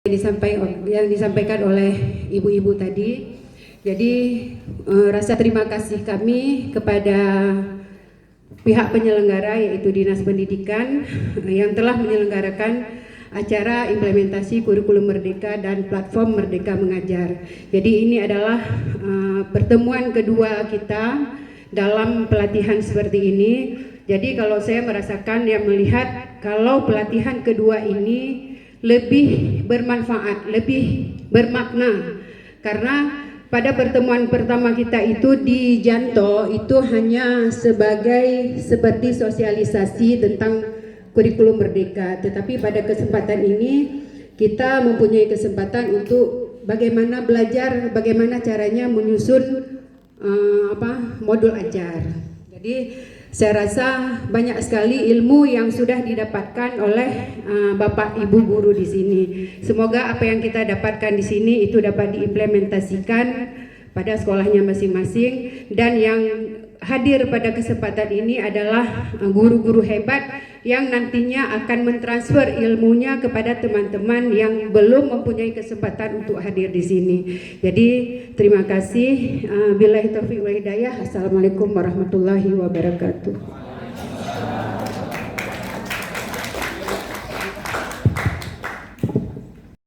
yang disampaikan oleh ibu-ibu tadi. Jadi rasa terima kasih kami kepada pihak penyelenggara yaitu Dinas Pendidikan yang telah menyelenggarakan acara implementasi kurikulum Merdeka dan platform Merdeka Mengajar. Jadi ini adalah pertemuan kedua kita dalam pelatihan seperti ini. Jadi kalau saya merasakan melihat kalau pelatihan kedua ini lebih bermanfaat, lebih bermakna, karena pada pertemuan pertama kita itu di Janto itu hanya seperti sosialisasi tentang kurikulum Merdeka, tetapi pada kesempatan ini kita mempunyai kesempatan untuk bagaimana belajar, bagaimana caranya menyusun modul ajar. Jadi saya rasa banyak sekali ilmu yang sudah didapatkan oleh Bapak Ibu guru di sini. Semoga apa yang kita dapatkan di sini itu dapat diimplementasikan pada sekolahnya masing-masing, dan yang hadir pada kesempatan ini adalah guru-guru hebat yang nantinya akan mentransfer ilmunya kepada teman-teman yang belum mempunyai kesempatan untuk hadir di sini. Jadi terima kasih. Billahi taufiq wal hidayah. Assalamualaikum warahmatullahi wabarakatuh.